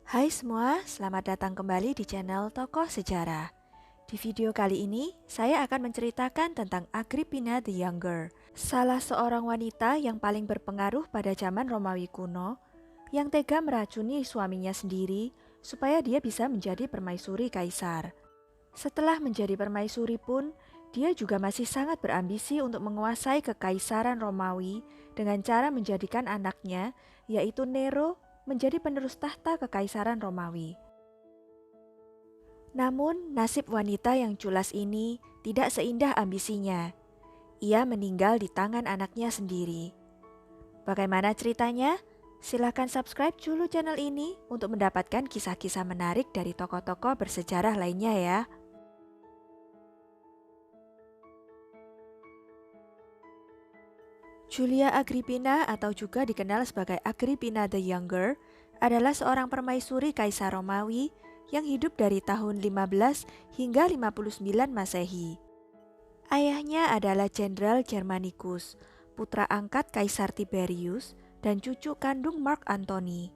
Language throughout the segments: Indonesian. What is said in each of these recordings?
Hai semua, selamat datang kembali di channel Tokoh Sejarah. Di video kali ini, saya akan menceritakan tentang Agrippina the Younger, salah seorang wanita yang paling berpengaruh pada zaman Romawi kuno, yang tega meracuni suaminya sendiri supaya dia bisa menjadi permaisuri kaisar. Setelah menjadi permaisuri pun, dia juga masih sangat berambisi untuk menguasai kekaisaran Romawi dengan cara menjadikan anaknya, yaitu Nero, menjadi penerus tahta kekaisaran Romawi. Namun, nasib wanita yang culas ini tidak seindah ambisinya. Ia meninggal di tangan anaknya sendiri. Bagaimana ceritanya? Silahkan subscribe dulu channel ini untuk mendapatkan kisah-kisah menarik dari tokoh-tokoh bersejarah lainnya ya. Julia Agrippina atau juga dikenal sebagai Agrippina the Younger adalah seorang permaisuri Kaisar Romawi yang hidup dari tahun 15 hingga 59 Masehi. Ayahnya adalah Jenderal Germanicus, putra angkat Kaisar Tiberius dan cucu kandung Mark Antony.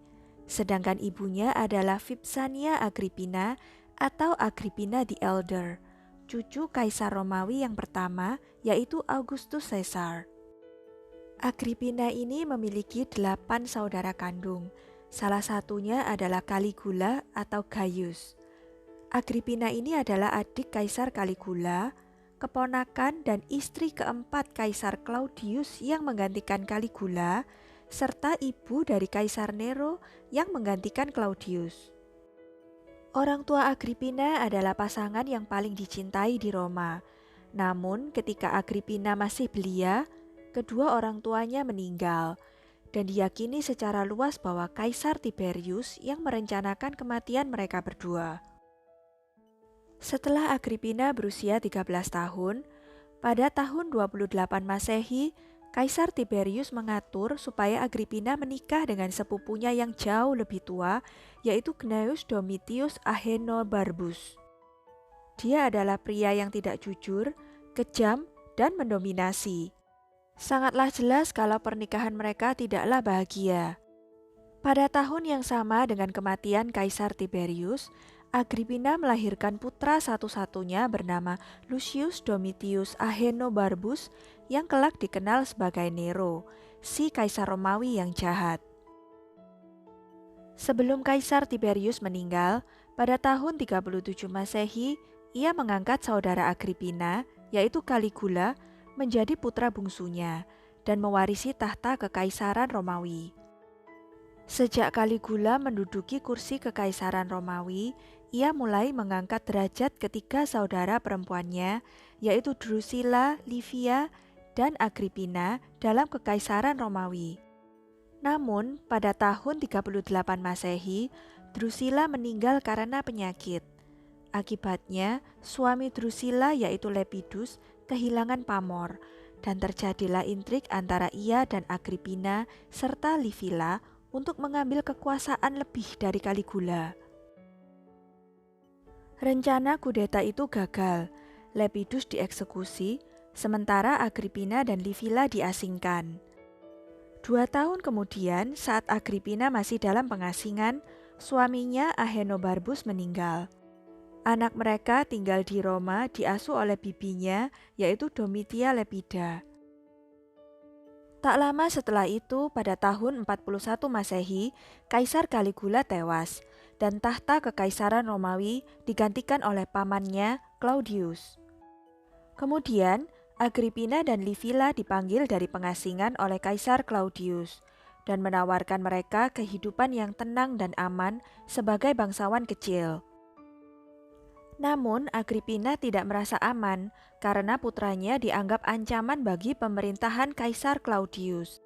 Sedangkan ibunya adalah Vipsania Agrippina atau Agrippina the Elder, cucu Kaisar Romawi yang pertama yaitu Augustus Caesar. Agrippina ini memiliki 8 saudara kandung. Salah satunya adalah Caligula atau Gaius. Agrippina ini adalah adik Kaisar Caligula, keponakan dan istri keempat Kaisar Claudius yang menggantikan Caligula, serta ibu dari Kaisar Nero yang menggantikan Claudius. Orang tua Agrippina adalah pasangan yang paling dicintai di Roma. Namun ketika Agrippina masih belia, kedua orang tuanya meninggal, dan diyakini secara luas bahwa Kaisar Tiberius yang merencanakan kematian mereka berdua. Setelah Agrippina berusia 13 tahun, pada tahun 28 Masehi, Kaisar Tiberius mengatur supaya Agrippina menikah dengan sepupunya yang jauh lebih tua, yaitu Gnaeus Domitius Ahenobarbus. Dia adalah pria yang tidak jujur, kejam, dan mendominasi. Sangatlah jelas kalau pernikahan mereka tidaklah bahagia. Pada tahun yang sama dengan kematian Kaisar Tiberius, Agrippina melahirkan putra satu-satunya bernama Lucius Domitius Ahenobarbus yang kelak dikenal sebagai Nero, si Kaisar Romawi yang jahat. Sebelum Kaisar Tiberius meninggal, pada tahun 37 Masehi, ia mengangkat saudara Agrippina, yaitu Caligula, menjadi putra bungsunya dan mewarisi tahta kekaisaran Romawi. Sejak Caligula menduduki kursi kekaisaran Romawi, ia mulai mengangkat derajat ketiga saudara perempuannya, yaitu Drusilla, Livia, dan Agrippina dalam kekaisaran Romawi. Namun, pada tahun 38 Masehi, Drusilla meninggal karena penyakit. Akibatnya, suami Drusilla yaitu Lepidus kehilangan pamor, dan terjadilah intrik antara ia dan Agrippina serta Livilla untuk mengambil kekuasaan lebih dari Caligula. Rencana kudeta itu gagal, Lepidus dieksekusi, sementara Agrippina dan Livilla diasingkan. 2 tahun kemudian, saat Agrippina masih dalam pengasingan, suaminya Ahenobarbus meninggal. Anak mereka tinggal di Roma diasuh oleh bibinya, yaitu Domitia Lepida. Tak lama setelah itu, pada tahun 41 Masehi, Kaisar Caligula tewas, dan tahta kekaisaran Romawi digantikan oleh pamannya, Claudius. Kemudian, Agrippina dan Livilla dipanggil dari pengasingan oleh Kaisar Claudius, dan menawarkan mereka kehidupan yang tenang dan aman sebagai bangsawan kecil. Namun, Agrippina tidak merasa aman karena putranya dianggap ancaman bagi pemerintahan Kaisar Claudius.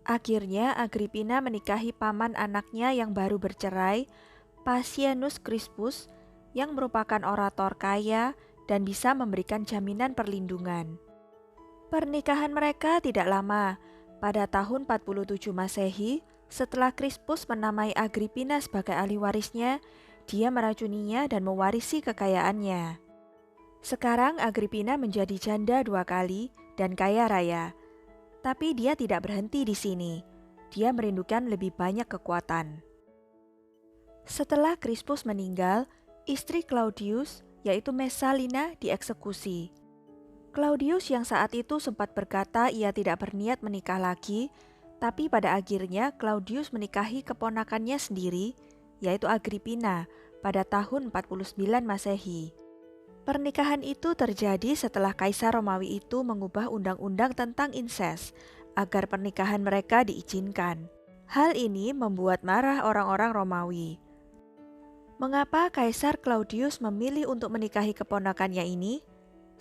Akhirnya, Agrippina menikahi paman anaknya yang baru bercerai, Paisienus Crispus, yang merupakan orator kaya dan bisa memberikan jaminan perlindungan. Pernikahan mereka tidak lama. Pada tahun 47 Masehi, setelah Crispus menamai Agrippina sebagai ahli warisnya, dia meracuninya dan mewarisi kekayaannya. Sekarang Agrippina menjadi janda 2 kali dan kaya raya. Tapi dia tidak berhenti di sini. Dia merindukan lebih banyak kekuatan. Setelah Crispus meninggal, istri Claudius, yaitu Messalina, dieksekusi. Claudius yang saat itu sempat berkata ia tidak berniat menikah lagi, tapi pada akhirnya Claudius menikahi keponakannya sendiri, yaitu Agrippina, pada tahun 49 Masehi. Pernikahan itu terjadi setelah Kaisar Romawi itu mengubah undang-undang tentang insest agar pernikahan mereka diizinkan. Hal ini membuat marah orang-orang Romawi. Mengapa Kaisar Claudius memilih untuk menikahi keponakannya ini?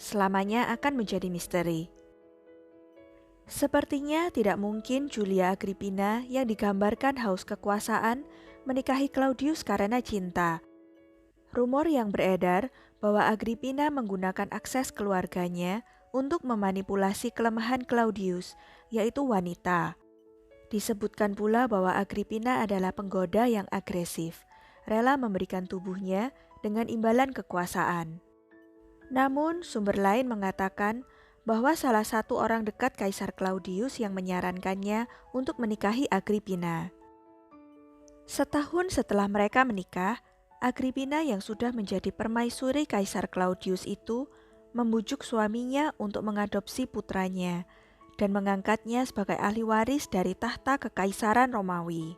Selamanya akan menjadi misteri. Sepertinya tidak mungkin Julia Agrippina yang digambarkan haus kekuasaan menikahi Claudius karena cinta. Rumor yang beredar bahwa Agrippina menggunakan akses keluarganya untuk memanipulasi kelemahan Claudius, yaitu wanita. Disebutkan pula bahwa Agrippina adalah penggoda yang agresif, rela memberikan tubuhnya dengan imbalan kekuasaan. Namun, sumber lain mengatakan bahwa salah satu orang dekat Kaisar Claudius yang menyarankannya untuk menikahi Agrippina. Setahun setelah mereka menikah, Agrippina yang sudah menjadi permaisuri Kaisar Claudius itu membujuk suaminya untuk mengadopsi putranya dan mengangkatnya sebagai ahli waris dari tahta kekaisaran Romawi.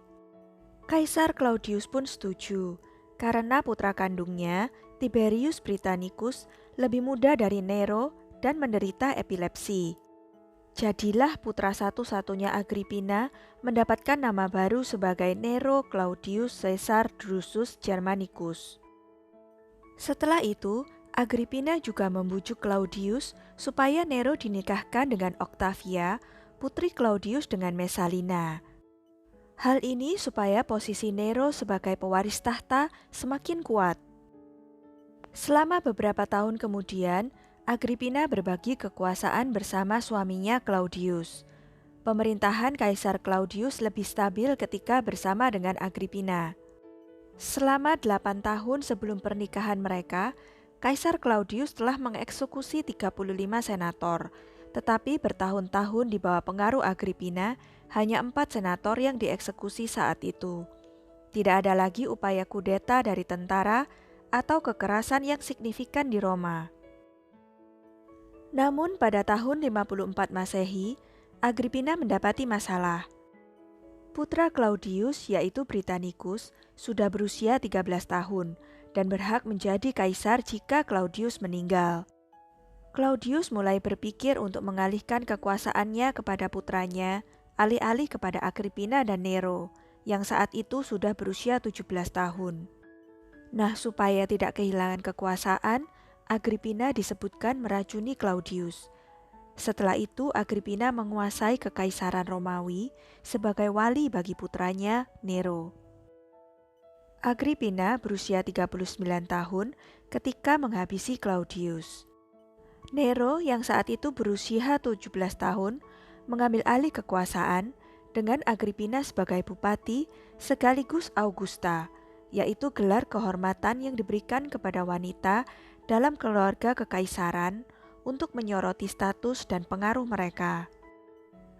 Kaisar Claudius pun setuju, karena putra kandungnya, Tiberius Britannicus, lebih muda dari Nero dan menderita epilepsi. Jadilah putra satu-satunya Agrippina mendapatkan nama baru sebagai Nero Claudius Caesar Drusus Germanicus. Setelah itu, Agrippina juga membujuk Claudius supaya Nero dinikahkan dengan Octavia, putri Claudius dengan Messalina. Hal ini supaya posisi Nero sebagai pewaris tahta semakin kuat. Selama beberapa tahun kemudian, Agrippina berbagi kekuasaan bersama suaminya Claudius. Pemerintahan Kaisar Claudius lebih stabil ketika bersama dengan Agrippina. Selama 8 tahun sebelum pernikahan mereka, Kaisar Claudius telah mengeksekusi 35 senator, tetapi bertahun-tahun di bawah pengaruh Agrippina, hanya 4 senator yang dieksekusi saat itu. Tidak ada lagi upaya kudeta dari tentara atau kekerasan yang signifikan di Roma. Namun pada tahun 54 Masehi, Agrippina mendapati masalah. Putra Claudius, yaitu Britannicus, sudah berusia 13 tahun dan berhak menjadi kaisar jika Claudius meninggal. Claudius mulai berpikir untuk mengalihkan kekuasaannya kepada putranya, alih-alih kepada Agrippina dan Nero, yang saat itu sudah berusia 17 tahun. Nah, supaya tidak kehilangan kekuasaan, Agrippina disebutkan meracuni Claudius. Setelah itu, Agrippina menguasai kekaisaran Romawi sebagai wali bagi putranya, Nero. Agrippina berusia 39 tahun ketika menghabisi Claudius. Nero yang saat itu berusia 17 tahun mengambil alih kekuasaan dengan Agrippina sebagai bupati sekaligus Augusta, yaitu gelar kehormatan yang diberikan kepada wanita dalam keluarga kekaisaran untuk menyoroti status dan pengaruh mereka.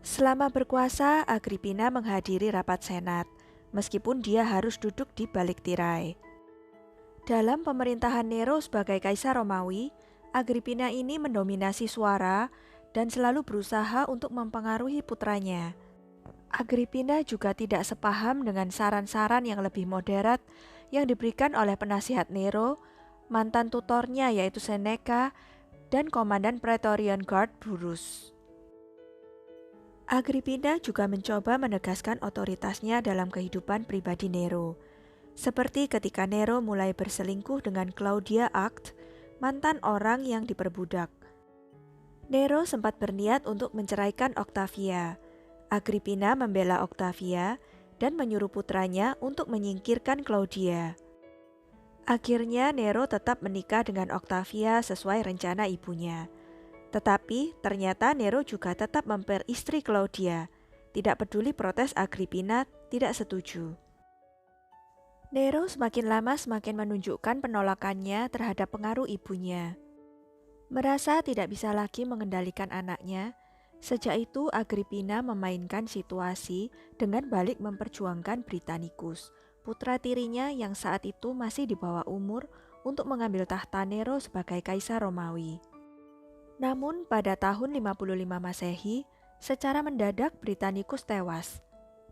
Selama berkuasa, Agrippina menghadiri rapat senat, meskipun dia harus duduk di balik tirai. Dalam pemerintahan Nero sebagai kaisar Romawi, Agrippina ini mendominasi suara dan selalu berusaha untuk mempengaruhi putranya. Agrippina juga tidak sepaham dengan saran-saran yang lebih moderat yang diberikan oleh penasihat Nero, mantan tutornya yaitu Seneca, dan komandan Praetorian Guard Burrus. Agrippina juga mencoba menegaskan otoritasnya dalam kehidupan pribadi Nero, seperti ketika Nero mulai berselingkuh dengan Claudia Act, mantan orang yang diperbudak. Nero sempat berniat untuk menceraikan Octavia. Agrippina membela Octavia dan menyuruh putranya untuk menyingkirkan Claudia. Akhirnya Nero tetap menikah dengan Octavia sesuai rencana ibunya. Tetapi ternyata Nero juga tetap memperistri Claudia. Tidak peduli protes Agrippina tidak setuju. Nero semakin lama semakin menunjukkan penolakannya terhadap pengaruh ibunya. Merasa tidak bisa lagi mengendalikan anaknya, sejak itu Agrippina memainkan situasi dengan balik memperjuangkan Britannicus, putra tirinya yang saat itu masih di bawah umur untuk mengambil tahta Nero sebagai kaisar Romawi. Namun pada tahun 55 Masehi, secara mendadak Britannicus tewas.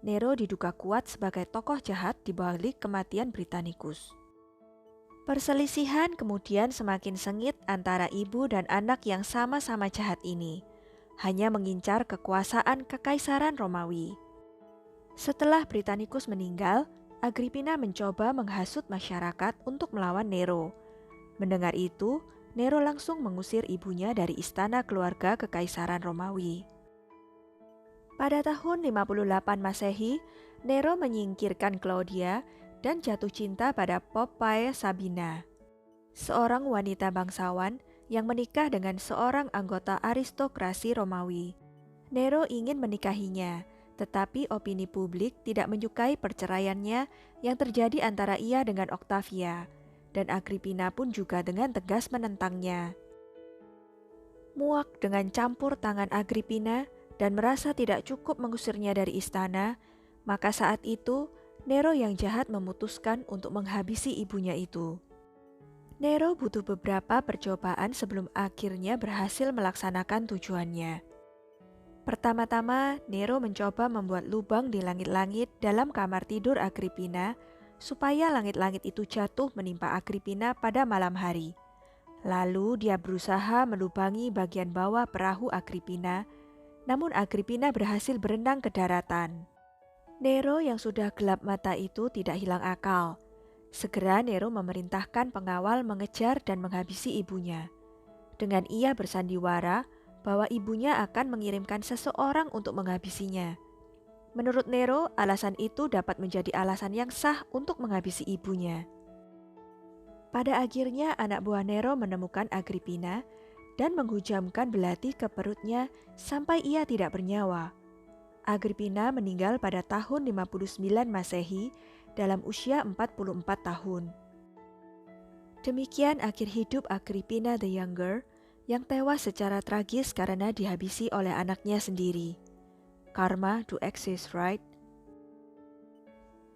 Nero diduga kuat sebagai tokoh jahat di balik kematian Britannicus. Perselisihan kemudian semakin sengit antara ibu dan anak yang sama-sama jahat ini, hanya mengincar kekuasaan kekaisaran Romawi. Setelah Britannicus meninggal, Agrippina mencoba menghasut masyarakat untuk melawan Nero. Mendengar itu, Nero langsung mengusir ibunya dari istana keluarga kekaisaran Romawi. Pada tahun 58 Masehi, Nero menyingkirkan Claudia dan jatuh cinta pada Poppaea Sabina, seorang wanita bangsawan yang menikah dengan seorang anggota aristokrasi Romawi. Nero ingin menikahinya, tetapi opini publik tidak menyukai perceraiannya yang terjadi antara ia dengan Octavia, dan Agrippina pun juga dengan tegas menentangnya. Muak dengan campur tangan Agrippina dan merasa tidak cukup mengusirnya dari istana, maka saat itu Nero yang jahat memutuskan untuk menghabisi ibunya itu. Nero butuh beberapa percobaan sebelum akhirnya berhasil melaksanakan tujuannya. Pertama-tama, Nero mencoba membuat lubang di langit-langit dalam kamar tidur Agrippina supaya langit-langit itu jatuh menimpa Agrippina pada malam hari. Lalu dia berusaha melubangi bagian bawah perahu Agrippina, namun Agrippina berhasil berenang ke daratan. Nero yang sudah gelap mata itu tidak hilang akal. Segera Nero memerintahkan pengawal mengejar dan menghabisi ibunya. Dengan ia bersandiwara bahwa ibunya akan mengirimkan seseorang untuk menghabisinya. Menurut Nero, alasan itu dapat menjadi alasan yang sah untuk menghabisi ibunya. Pada akhirnya anak buah Nero menemukan Agrippina dan menghujamkan belati ke perutnya sampai ia tidak bernyawa. Agrippina meninggal pada tahun 59 Masehi dalam usia 44 tahun. Demikian akhir hidup Agrippina the Younger yang tewas secara tragis karena dihabisi oleh anaknya sendiri. Karma do exist, right?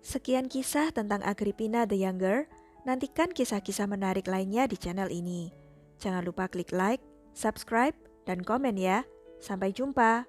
Sekian kisah tentang Agrippina the Younger. Nantikan kisah-kisah menarik lainnya di channel ini. Jangan lupa klik like, subscribe, dan komen ya. Sampai jumpa.